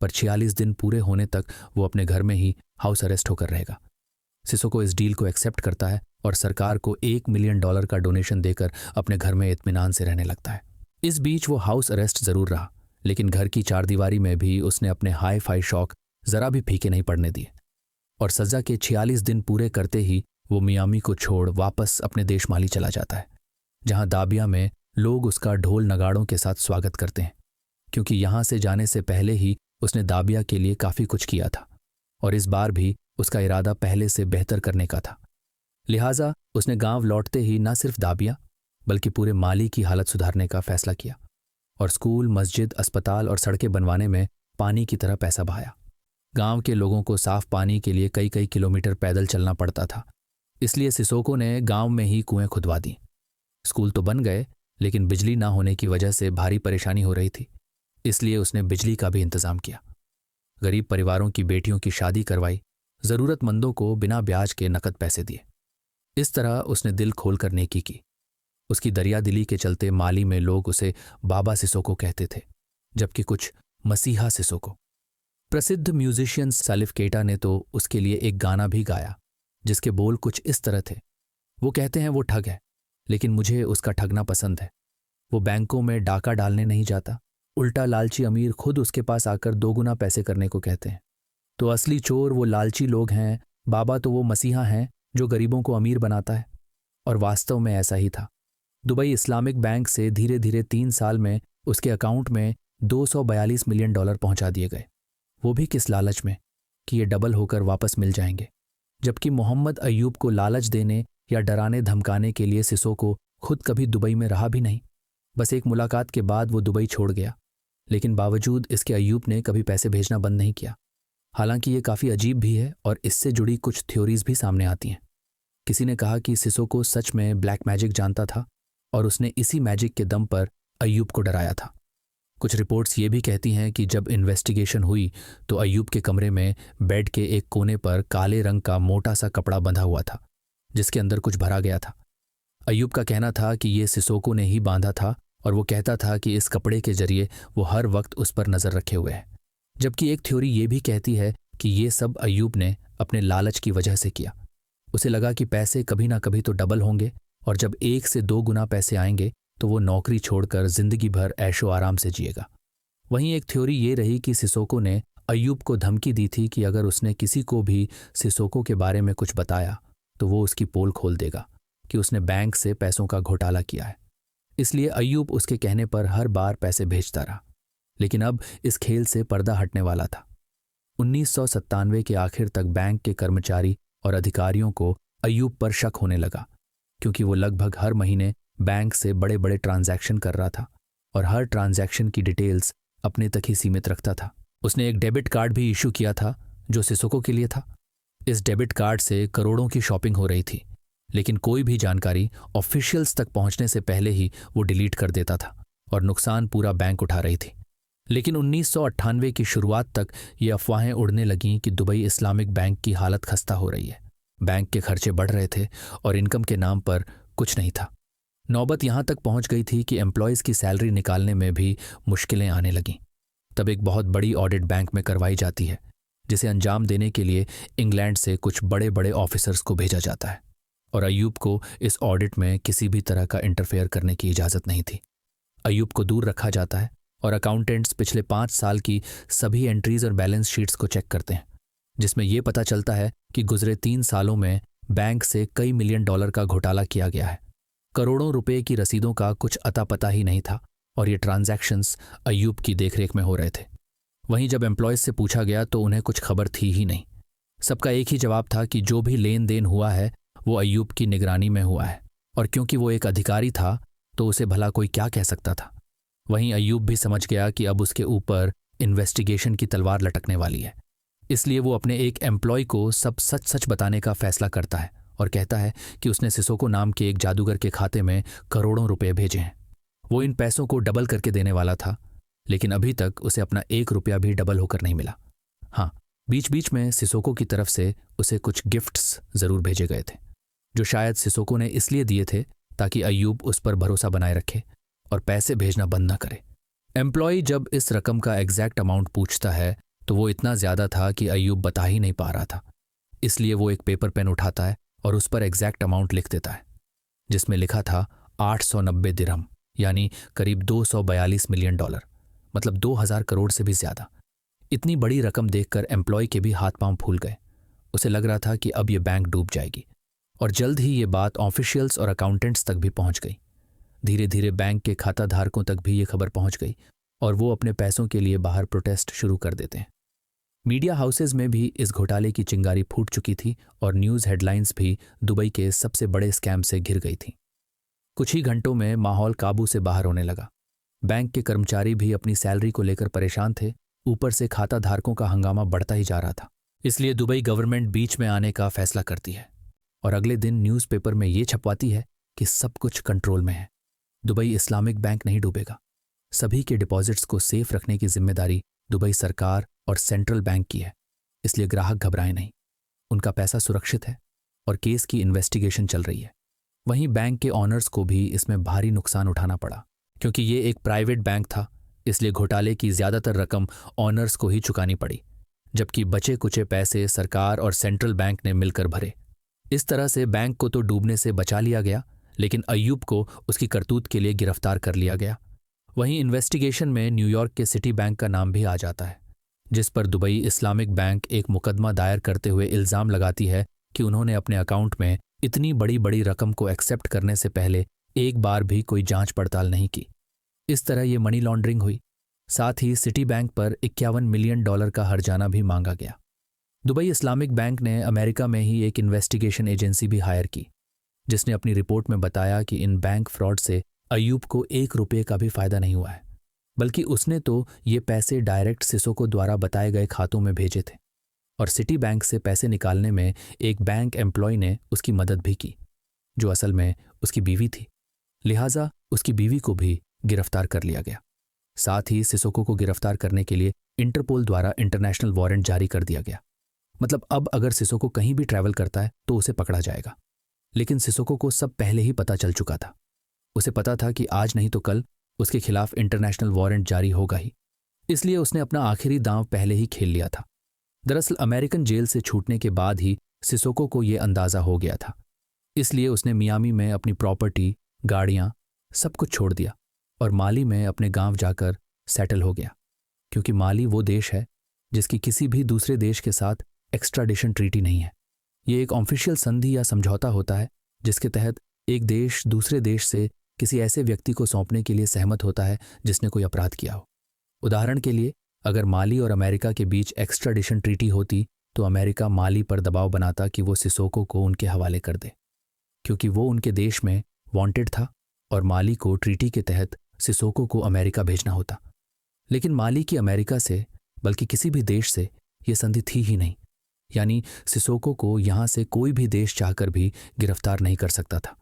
Speaker 1: पर 46 दिन पूरे होने तक वो अपने घर में ही हाउस अरेस्ट होकर रहेगा। सिसोको इस डील को एक्सेप्ट करता है और सरकार को $1 मिलियन का डोनेशन देकर अपने घर में इत्मीनान से रहने लगता है। इस बीच वो हाउस अरेस्ट जरूर रहा, लेकिन घर की चारदीवारी में भी उसने अपने हाई फाई शौक जरा भी फीके नहीं पड़ने दिए और सजा के 46 दिन पूरे करते ही वो मियामी को छोड़ वापस अपने देश माली चला जाता है, जहां दाबिया में लोग उसका ढोल नगाड़ों के साथ स्वागत करते हैं, क्योंकि यहां से जाने से पहले ही उसने दाबिया के लिए काफी कुछ किया था और इस बार भी उसका इरादा पहले से बेहतर करने का था। लिहाजा उसने गांव लौटते ही न सिर्फ दाबिया बल्कि पूरे माली की हालत सुधारने का फैसला किया और स्कूल, मस्जिद, अस्पताल और सड़कें बनवाने में पानी की तरह पैसा बहाया। गांव के लोगों को साफ पानी के लिए कई कई किलोमीटर पैदल चलना पड़ता था, इसलिए सिसोको ने गांव में ही कुएं खुदवा दी। स्कूल तो बन गए, लेकिन बिजली ना होने की वजह से भारी परेशानी हो रही थी, इसलिए उसने बिजली का भी इंतजाम किया। गरीब परिवारों की बेटियों की शादी करवाई, जरूरतमंदों को बिना ब्याज के नकद पैसे दिए। इस तरह उसने दिल खोलकर नेकी की। उसकी दरिया दिली के चलते माली में लोग उसे बाबा सिसोको कहते थे, जबकि कुछ मसीहा सिसोको। प्रसिद्ध म्यूजिशियन सालिफ केटा ने तो उसके लिए एक गाना भी गाया जिसके बोल कुछ इस तरह थे। वो कहते हैं वो ठग है, लेकिन मुझे उसका ठगना पसंद है। वो बैंकों में डाका डालने नहीं जाता, उल्टा लालची अमीर खुद उसके पास आकर 2 गुना पैसे करने को कहते हैं। तो असली चोर वो लालची लोग हैं, बाबा तो वो मसीहा हैं जो गरीबों को अमीर बनाता है। और वास्तव में ऐसा ही था। दुबई इस्लामिक बैंक से धीरे धीरे 3 साल में उसके अकाउंट में $242 मिलियन पहुंचा दिए गए, वो भी किस लालच में कि ये डबल होकर वापस मिल जाएंगे। जबकि मोहम्मद अय्यूब को लालच देने या डराने धमकाने के लिए सिसोको खुद कभी दुबई में रहा भी नहीं। बस एक मुलाकात के बाद वो दुबई छोड़ गया, लेकिन बावजूद इसके अय्यूब ने कभी पैसे भेजना बंद नहीं किया। हालांकि ये काफ़ी अजीब भी है और इससे जुड़ी कुछ थ्योरीज भी सामने आती हैं। किसी ने कहा कि सिसोको सच में ब्लैक मैजिक जानता था और उसने इसी मैजिक के दम पर अय्यूब को डराया था। कुछ रिपोर्ट्स ये भी कहती हैं कि जब इन्वेस्टिगेशन हुई तो अय्यूब के कमरे में बेड के एक कोने पर काले रंग का मोटा सा कपड़ा बंधा हुआ था जिसके अंदर कुछ भरा गया था। अय्यूब का कहना था कि ये सिसोको ने ही बांधा था और वो कहता था कि इस कपड़े के जरिए वो हर वक्त उस पर नज़र रखे हुए है। जबकि एक थ्योरी ये भी कहती है कि ये सब अय्यूब ने अपने लालच की वजह से किया। उसे लगा कि पैसे कभी ना कभी तो डबल होंगे और जब 1 से 2 गुना पैसे आएंगे तो वो नौकरी छोड़कर जिंदगी भर ऐशो आराम से जिएगा। वहीं एक थ्योरी ये रही कि सिसोको ने अय्यूब को धमकी दी थी कि अगर उसने किसी को भी सिसोको के बारे में कुछ बताया तो वो उसकी पोल खोल देगा कि उसने बैंक से पैसों का घोटाला किया है। इसलिए अय्यूब उसके कहने पर हर बार पैसे भेजता रहा। लेकिन अब इस खेल से पर्दा हटने वाला था। 1997 के आखिर तक बैंक के कर्मचारी और अधिकारियों को अय्यूब पर शक होने लगा, क्योंकि वो लगभग हर महीने बैंक से बड़े बड़े ट्रांजैक्शन कर रहा था और हर ट्रांजैक्शन की डिटेल्स अपने तक ही सीमित रखता था। उसने एक डेबिट कार्ड भी इशू किया था जो सिसोको के लिए था। इस डेबिट कार्ड से करोड़ों की शॉपिंग हो रही थी, लेकिन कोई भी जानकारी ऑफिशियल्स तक पहुंचने से पहले ही वो डिलीट कर देता था और नुकसान पूरा बैंक उठा रही थी। लेकिन 1998 की शुरुआत तक ये अफवाहें उड़ने लगीं कि दुबई इस्लामिक बैंक की हालत खस्ता हो रही है। बैंक के खर्चे बढ़ रहे थे और इनकम के नाम पर कुछ नहीं था। नौबत यहां तक पहुंच गई थी कि एम्प्लॉयज़ की सैलरी निकालने में भी मुश्किलें आने लगीं। तब एक बहुत बड़ी ऑडिट बैंक में करवाई जाती है, जिसे अंजाम देने के लिए इंग्लैंड से कुछ बड़े बड़े ऑफिसर्स को भेजा जाता है और अय्यूब को इस ऑडिट में किसी भी तरह का इंटरफेयर करने की इजाज़त नहीं थी। अय्यूब को दूर रखा जाता है और अकाउंटेंट्स पिछले 5 साल की सभी एंट्रीज और बैलेंस शीट्स को चेक करते हैं, जिसमें यह पता चलता है कि गुजरे 3 सालों में बैंक से कई मिलियन डॉलर का घोटाला किया गया है। करोड़ों रुपए की रसीदों का कुछ अता पता ही नहीं था और ये ट्रांजैक्शंस अय्यूब की देखरेख में हो रहे थे। वहीं जब एम्प्लॉयज़ से पूछा गया तो उन्हें कुछ खबर थी ही नहीं। सबका एक ही जवाब था कि जो भी लेन देन हुआ है वो अय्यूब की निगरानी में हुआ है, और क्योंकि वो एक अधिकारी था तो उसे भला कोई क्या कह सकता था। वहीं अय्यूब भी समझ गया कि अब उसके ऊपर इन्वेस्टिगेशन की तलवार लटकने वाली है, इसलिए वो अपने एक एम्प्लॉय को सब सच सच बताने का फैसला करता है और कहता है कि उसने सिसोको नाम के एक जादूगर के खाते में करोड़ों रुपए भेजे हैं। वो इन पैसों को डबल करके देने वाला था, लेकिन अभी तक उसे अपना 1 रुपया भी डबल होकर नहीं मिला। हाँ, बीच बीच में सिसोको की तरफ से उसे कुछ गिफ्ट्स जरूर भेजे गए थे, जो शायद सिसोको ने इसलिए दिए थे ताकि अय्यूब उस पर भरोसा बनाए रखे और पैसे भेजना बंद न करे। एम्प्लॉय जब इस रकम का एग्जैक्ट अमाउंट पूछता है तो वो इतना ज़्यादा था कि अय्यूब बता ही नहीं पा रहा था। इसलिए वो एक पेपर पेन उठाता है और उस पर एग्जैक्ट अमाउंट लिख देता है, जिसमें लिखा था 890 दिरहम, यानी करीब $242 मिलियन, मतलब 2000 करोड़ से भी ज़्यादा। इतनी बड़ी रकम देखकर एम्प्लॉय के भी हाथ पांव फूल गए। उसे लग रहा था कि अब ये बैंक डूब जाएगी। और जल्द ही ये बात ऑफिशियल्स और अकाउंटेंट्स तक भी पहुंच गई। धीरे धीरे बैंक के खाता धारकों तक भी ये खबर पहुंच गई और वो अपने पैसों के लिए बाहर प्रोटेस्ट शुरू कर देते हैं। मीडिया हाउसेज में भी इस घोटाले की चिंगारी फूट चुकी थी और न्यूज़ हेडलाइंस भी दुबई के सबसे बड़े स्कैम से घिर गई थी। कुछ ही घंटों में माहौल काबू से बाहर होने लगा। बैंक के कर्मचारी भी अपनी सैलरी को लेकर परेशान थे। ऊपर से खाता धारकों का हंगामा बढ़ता ही जा रहा था। इसलिए दुबई गवर्नमेंट बीच में आने का फैसला करती है और अगले दिन न्यूज़पेपर में ये छपवाती है कि सब कुछ कंट्रोल में है। दुबई इस्लामिक बैंक नहीं डूबेगा। सभी के डिपॉजिट्स को सेफ रखने की जिम्मेदारी दुबई सरकार और सेंट्रल बैंक की है। इसलिए ग्राहक घबराए नहीं, उनका पैसा सुरक्षित है और केस की इन्वेस्टिगेशन चल रही है। वहीं बैंक के ऑनर्स को भी इसमें भारी नुकसान उठाना पड़ा, क्योंकि ये एक प्राइवेट बैंक था। इसलिए घोटाले की ज़्यादातर रकम ऑनर्स को ही चुकानी पड़ी, जबकि बचे कुचे पैसे सरकार और सेंट्रल बैंक ने मिलकर भरे। इस तरह से बैंक को तो डूबने से बचा लिया गया, लेकिन अय्यूब को उसकी करतूत के लिए गिरफ्तार कर लिया गया। वहीं इन्वेस्टिगेशन में न्यूयॉर्क के सिटी बैंक का नाम भी आ जाता है, जिस पर दुबई इस्लामिक बैंक एक मुकदमा दायर करते हुए इल्ज़ाम लगाती है कि उन्होंने अपने अकाउंट में इतनी बड़ी बड़ी रकम को एक्सेप्ट करने से पहले एक बार भी कोई जांच पड़ताल नहीं की। इस तरह ये मनी लॉन्ड्रिंग हुई। साथ ही सिटी बैंक पर $51 मिलियन का हर्जाना भी मांगा गया। दुबई इस्लामिक बैंक ने अमेरिका में ही एक इन्वेस्टिगेशन एजेंसी भी हायर की, जिसने अपनी रिपोर्ट में बताया कि इन बैंक फ्रॉड से अय्यूब को $1 का भी फायदा नहीं हुआ है, बल्कि उसने तो ये पैसे डायरेक्ट सिसोको द्वारा बताए गए खातों में भेजे थे और सिटी बैंक से पैसे निकालने में एक बैंक एम्प्लॉय ने उसकी मदद भी की, जो असल में उसकी बीवी थी। लिहाजा उसकी बीवी को भी गिरफ्तार कर लिया गया। साथ ही सिसोको को गिरफ्तार करने के लिए इंटरपोल द्वारा इंटरनेशनल वारंट जारी कर दिया गया। मतलब अब अगर सिसोको कहीं भी ट्रैवल करता है तो उसे पकड़ा जाएगा। लेकिन सिसोको को सब पहले ही पता चल चुका था। उसे पता था कि आज नहीं तो कल उसके खिलाफ इंटरनेशनल वारंट जारी होगा ही। इसलिए उसने अपना आखिरी दांव पहले ही खेल लिया था। दरअसल अमेरिकन जेल से छूटने के बाद ही सिसोको को यह अंदाजा हो गया था। इसलिए उसने मियामी में अपनी प्रॉपर्टी, गाड़ियां, सब कुछ छोड़ दिया और माली में अपने गांव जाकर सेटल हो गया, क्योंकि माली वो देश है जिसकी किसी भी दूसरे देश के साथ एक्स्ट्राडिशन ट्रीटी नहीं है। ये एक ऑफिशियल संधि या समझौता होता है जिसके तहत एक देश दूसरे देश से किसी ऐसे व्यक्ति को सौंपने के लिए सहमत होता है जिसने कोई अपराध किया हो। उदाहरण के लिए, अगर माली और अमेरिका के बीच एक्स्ट्राडिशन ट्रीटी होती तो अमेरिका माली पर दबाव बनाता कि वो सिसोको को उनके हवाले कर दे, क्योंकि वो उनके देश में वांटेड था और माली को ट्रीटी के तहत सिसोको को अमेरिका भेजना होता। लेकिन माली की अमेरिका से, बल्कि किसी भी देश से ये संधि थी ही नहीं। यानी सिसोको को यहाँ से कोई भी देश चाहकर भी गिरफ्तार नहीं कर सकता था।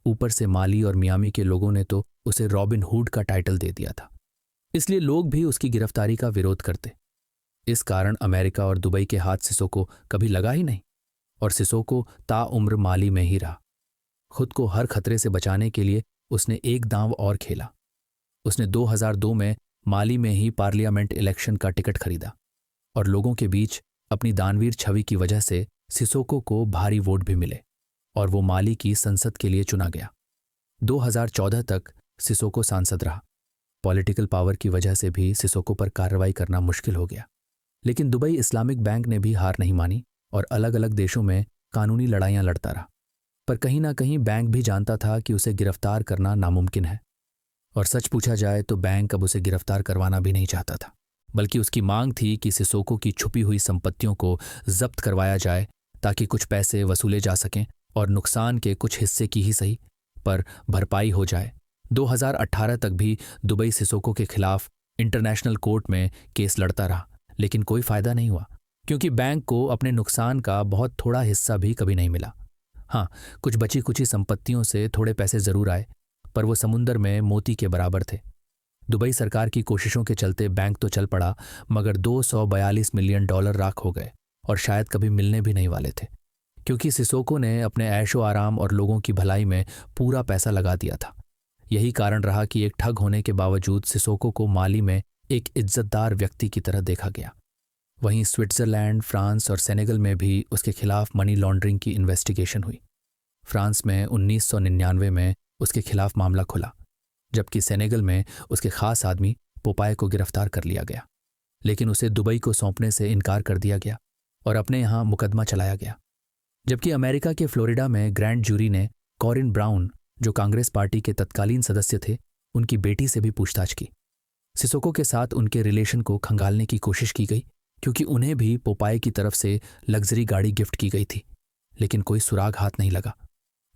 Speaker 1: ऊपर से माली और मियामी के लोगों ने तो उसे रॉबिन हुड का टाइटल दे दिया था। इसलिए लोग भी उसकी गिरफ्तारी का विरोध करते। इस कारण अमेरिका और दुबई के हाथ सिसोको कभी लगा ही नहीं और सिसोको ताउम्र माली में ही रहा। खुद को हर खतरे से बचाने के लिए उसने एक दांव और खेला। उसने 2002 में माली में ही पार्लियामेंट इलेक्शन का टिकट खरीदा और लोगों के बीच अपनी दानवीर छवि की वजह से सिसोको को भारी वोट भी मिले और वो माली की संसद के लिए चुना गया। 2014 तक सिसोको सांसद रहा। पॉलिटिकल पावर की वजह से भी सिसोको पर कार्रवाई करना मुश्किल हो गया। लेकिन दुबई इस्लामिक बैंक ने भी हार नहीं मानी और अलग अलग देशों में कानूनी लड़ाइयां लड़ता रहा। पर कहीं ना कहीं बैंक भी जानता था कि उसे गिरफ्तार करना नामुमकिन है। और सच पूछा जाए तो बैंक अब उसे गिरफ्तार करवाना भी नहीं चाहता था, बल्कि उसकी मांग थी कि सिसोको की छुपी हुई संपत्तियों को जब्त करवाया जाए ताकि कुछ पैसे वसूले जा सकें और नुकसान के कुछ हिस्से की ही सही पर भरपाई हो जाए। 2018 तक भी दुबई सिसोको के खिलाफ इंटरनेशनल कोर्ट में केस लड़ता रहा, लेकिन कोई फायदा नहीं हुआ, क्योंकि बैंक को अपने नुकसान का बहुत थोड़ा हिस्सा भी कभी नहीं मिला। हाँ, कुछ बची कुची संपत्तियों से थोड़े पैसे जरूर आए, पर वो समुंदर में मोती के बराबर थे। दुबई सरकार की कोशिशों के चलते बैंक तो चल पड़ा, मगर $242 मिलियन राख हो गए और शायद कभी मिलने भी नहीं वाले थे, क्योंकि सिसोको ने अपने ऐशो आराम और लोगों की भलाई में पूरा पैसा लगा दिया था। यही कारण रहा कि एक ठग होने के बावजूद सिसोको को माली में एक इज्जतदार व्यक्ति की तरह देखा गया। वहीं स्विट्ज़रलैंड, फ्रांस और सेनेगल में भी उसके खिलाफ मनी लॉन्ड्रिंग की इन्वेस्टिगेशन हुई। फ्रांस में 1999 में उसके खिलाफ मामला खुला, जबकि सेनेगल में उसके खास आदमी पोपाय को गिरफ्तार कर लिया गया, लेकिन उसे दुबई को सौंपने से इनकार कर दिया गया और अपने यहाँ मुकदमा चलाया गया। जबकि अमेरिका के फ्लोरिडा में ग्रैंड जूरी ने कॉरिन ब्राउन, जो कांग्रेस पार्टी के तत्कालीन सदस्य थे, उनकी बेटी से भी पूछताछ की। सिसोको के साथ उनके रिलेशन को खंगालने की कोशिश की गई, क्योंकि उन्हें भी पोपाय की तरफ से लग्जरी गाड़ी गिफ्ट की गई थी, लेकिन कोई सुराग हाथ नहीं लगा।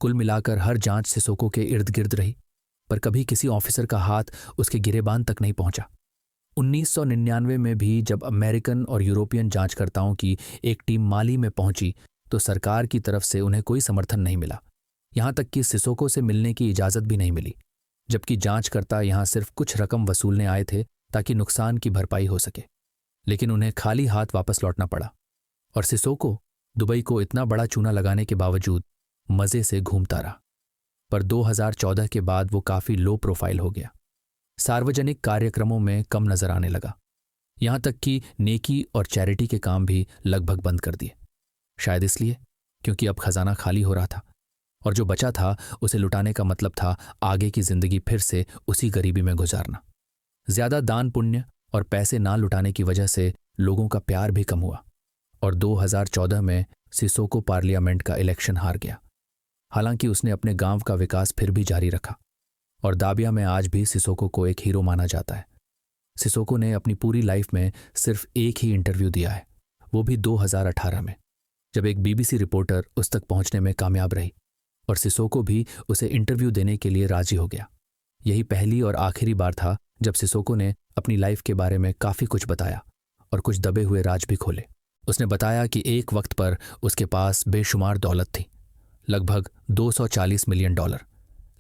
Speaker 1: कुल मिलाकर हर जांच सिसोको के इर्द गिर्द रही, पर कभी किसी ऑफिसर का हाथ उसके गिरेबान तक नहीं पहुंचा। 1999 में भी जब अमेरिकन और यूरोपियन जांचकर्ताओं की एक टीम माली में पहुंची तो सरकार की तरफ से उन्हें कोई समर्थन नहीं मिला, यहां तक कि सिसोको से मिलने की इजाज़त भी नहीं मिली, जबकि जांचकर्ता यहां सिर्फ कुछ रकम वसूलने आए थे ताकि नुकसान की भरपाई हो सके। लेकिन उन्हें खाली हाथ वापस लौटना पड़ा और सिसोको दुबई को इतना बड़ा चूना लगाने के बावजूद मज़े से घूमता रहा। पर 2014 के बाद वो काफ़ी लो प्रोफाइल हो गया, सार्वजनिक कार्यक्रमों में कम नजर आने लगा, यहां तक कि नेकी और चैरिटी के काम भी लगभग बंद कर दिए। शायद इसलिए क्योंकि अब खजाना खाली हो रहा था और जो बचा था उसे लुटाने का मतलब था आगे की जिंदगी फिर से उसी गरीबी में गुजारना। ज्यादा दान पुण्य और पैसे ना लुटाने की वजह से लोगों का प्यार भी कम हुआ और 2014 में सिसोको पार्लियामेंट का इलेक्शन हार गया। हालांकि उसने अपने गांव का विकास फिर भी जारी रखा और दाबिया में आज भी सिसोको को एक हीरो माना जाता है। सिसोको ने अपनी पूरी लाइफ में सिर्फ एक ही इंटरव्यू दिया है, वो भी 2018 में, जब एक बीबीसी रिपोर्टर उस तक पहुंचने में कामयाब रही और सिसोको भी उसे इंटरव्यू देने के लिए राजी हो गया। यही पहली और आखिरी बार था जब सिसोको ने अपनी लाइफ के बारे में काफ़ी कुछ बताया और कुछ दबे हुए राज भी खोले। उसने बताया कि एक वक्त पर उसके पास बेशुमार दौलत थी, लगभग $240 मिलियन,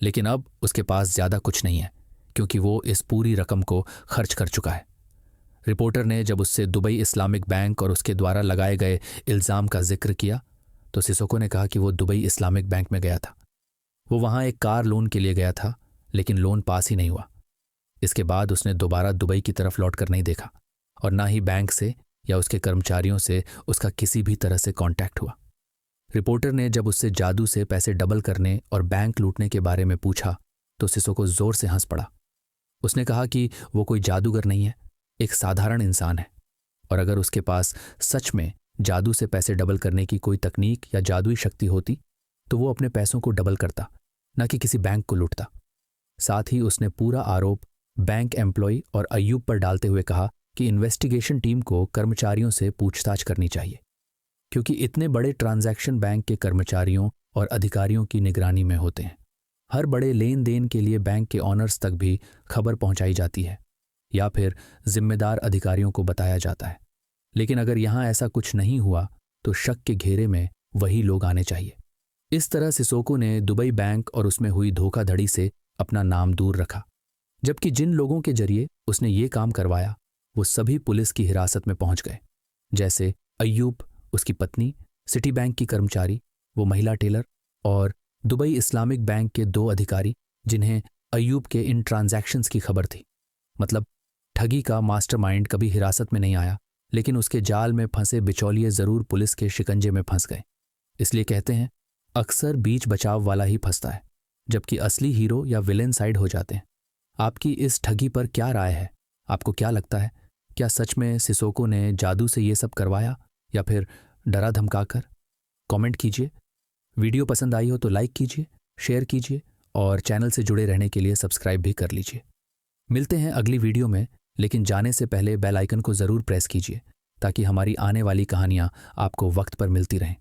Speaker 1: लेकिन अब उसके पास ज़्यादा कुछ नहीं है क्योंकि वो इस पूरी रकम को खर्च कर चुका है। रिपोर्टर ने जब उससे दुबई इस्लामिक बैंक और उसके द्वारा लगाए गए इल्ज़ाम का जिक्र किया तो सिसोको ने कहा कि वो दुबई इस्लामिक बैंक में गया था। वो वहाँ एक कार लोन के लिए गया था, लेकिन लोन पास ही नहीं हुआ। इसके बाद उसने दोबारा दुबई की तरफ लौट कर नहीं देखा और ना ही बैंक से या उसके कर्मचारियों से उसका किसी भी तरह से कांटेक्ट हुआ। रिपोर्टर ने जब उससे जादू से पैसे डबल करने और बैंक लूटने के बारे में पूछा तो सिसोको जोर से हंस पड़ा। उसने कहा कि वो कोई जादूगर नहीं है, एक साधारण इंसान है, और अगर उसके पास सच में जादू से पैसे डबल करने की कोई तकनीक या जादुई शक्ति होती तो वो अपने पैसों को डबल करता, न कि किसी बैंक को लूटता। साथ ही उसने पूरा आरोप बैंक एम्प्लॉय और अय्यूब पर डालते हुए कहा कि इन्वेस्टिगेशन टीम को कर्मचारियों से पूछताछ करनी चाहिए, क्योंकि इतने बड़े ट्रांजैक्शन बैंक के कर्मचारियों और अधिकारियों की निगरानी में होते हैं। हर बड़े लेन देन के लिए बैंक के ऑनर्स तक भी खबर पहुंचाई जाती है या फिर जिम्मेदार अधिकारियों को बताया जाता है। लेकिन अगर यहां ऐसा कुछ नहीं हुआ तो शक के घेरे में वही लोग आने चाहिए। इस तरह सिसोको ने दुबई बैंक और उसमें हुई धोखाधड़ी से अपना नाम दूर रखा, जबकि जिन लोगों के जरिए उसने ये काम करवाया वो सभी पुलिस की हिरासत में पहुंच गए, जैसे अय्यूब, उसकी पत्नी, सिटी बैंक की कर्मचारी, वो महिला टेलर और दुबई इस्लामिक बैंक के 2 अधिकारी जिन्हें अय्यूब के इन ट्रांजैक्शंस की खबर थी। मतलब ठगी का मास्टरमाइंड कभी हिरासत में नहीं आया, लेकिन उसके जाल में फंसे बिचौलिए जरूर पुलिस के शिकंजे में फंस गए। इसलिए कहते हैं अक्सर बीच बचाव वाला ही फंसता है, जबकि असली हीरो या विलेन साइड हो जाते हैं। आपकी इस ठगी पर क्या राय है? आपको क्या लगता है, क्या सच में सिसोको ने जादू से ये सब करवाया या फिर डरा धमकाकर? कमेंट कीजिए। वीडियो पसंद आई हो तो लाइक कीजिए, शेयर कीजिए और चैनल से जुड़े रहने के लिए सब्सक्राइब भी कर लीजिए। मिलते हैं अगली वीडियो में, लेकिन जाने से पहले बेल आइकन को ज़रूर प्रेस कीजिए ताकि हमारी आने वाली कहानियाँ आपको वक्त पर मिलती रहें।